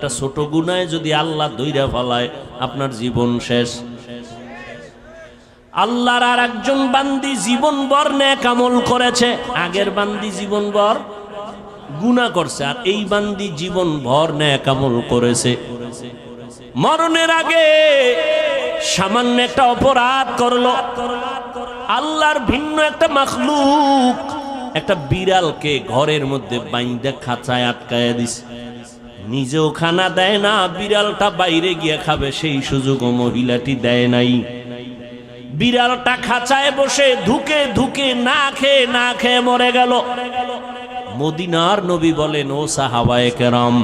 একটা ছোট গুনাহে যদি আল্লাহ দইরা ফেলায় আপনার জীবন শেষ। আল্লাহর আর একজন বান্দি জীবনভর নেক আমল করেছে, আগের বান্দি জীবনভর গুনাহ করছে, আর এই বান্দি জীবনভর নেক আমল করেছে। মরণের আগে সামান্য একটা অপরাধ করলো, আল্লাহর ভিন্ন একটা মাখলুক একটা বিড়ালকে ঘরের মধ্যে বাইন্ধা খাঁচায় আটকায়া দিছে, নিজেও খানা দেয় না, বিড়ালটা বাইরে গিয়ে খাবে সেই সুযোগও মহিলাটি দেয় নাই। বিড়ালটা খাঁচায় বসে ধুকে ধুকে না খেয়ে মরে গেল। মদিনার নবী বলেন, ও সাহাবায়ে কেরাম,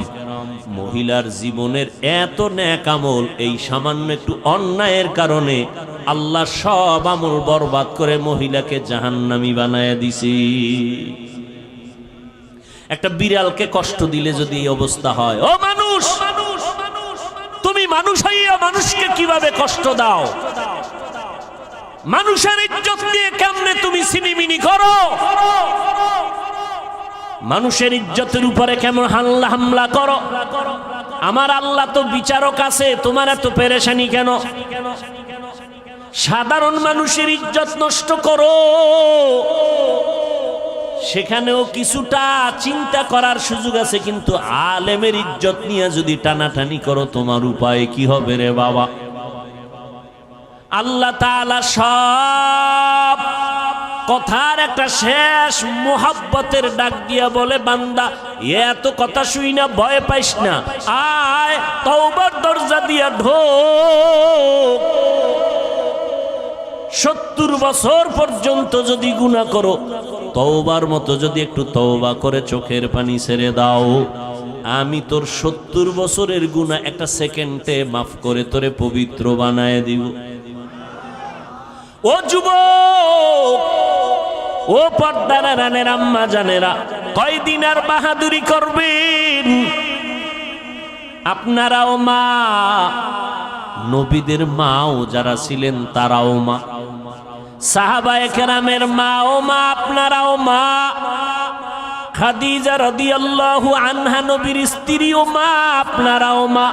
মহিলার জীবনের এত নেক আমল এই সামান্য একটু অন্যায়ের কারণে আল্লাহ সব আমল বরবাদ করে মহিলাকে জাহান্নামী বানায় দিছে। একটা বিড়ালকে কষ্ট দিলে যদি এই অবস্থা হয়, ও মানুষ, তুমি মানুষ হইয়া মানুষকে কিভাবে কষ্ট দাও? মানুষের ইজ্জত নিয়ে কেমনে তুমি সিনিমিনি করো? মানুষের ইজ্জতের উপরে কেমন হামলা করো? আমার আল্লাহ তো বিচারক আছে, তোমার এত পেরেশানি কেন? সাধারণ মানুষের ইজ্জত নষ্ট করো, সেখানেও কিছুটা চিন্তা করার সুযোগ আছে, কিন্তু আলেমের ইজ্জত নিয়ে যদি টানাটানি করো, তোমার উপায় কি হবে রে বাবা? আল্লাহ তাআলা সব কথার একটা শেষ মোহাব্বতের ডাক দিয়া বলে, বান্দা এত কথা শুই না, ভয় পাইস না, আয় তওবার দরজা দিয়া ঢোক। 70 বছর পর্যন্ত যদি গুনাহ করো, তওবার মতো যদি একটু তওবা করে চোখের পানি ছেড়ে দাও, আমি তোর 70 বছরের গুনাহ একটা সেকেন্ডে মাফ করে তোরে পবিত্র বানায় দিব। ও যুবক, ও পর্দার রানের আম্মা জানেরা, কয়দিন আর বাহাদুরি করবেন? আপনারাও মা, নবীদের মাও যারা ছিলেন তারাও মা, সাহাবায়ে কেরামের মাও মা, আপনারাও মা। খাদিজা রাদিয়াল্লাহু আনহা নবীর স্ত্রীও মা, আপনারাও মা।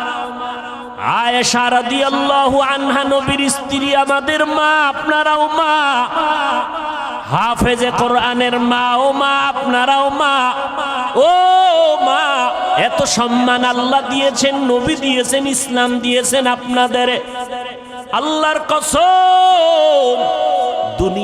আয়েশা রাদিয়াল্লাহু আনহা নবীর স্ত্রী, আমাদের মা, আপনারাও মা। হাফেজে কোরআনের মা ও মা, আপনারাও মা। ও মা, এত সম্মান আল্লাহ দিয়েছেন, নবী দিয়েছেন, ইসলাম দিয়েছেন আপনাদের। আল্লাহর কসম, দুনিয়া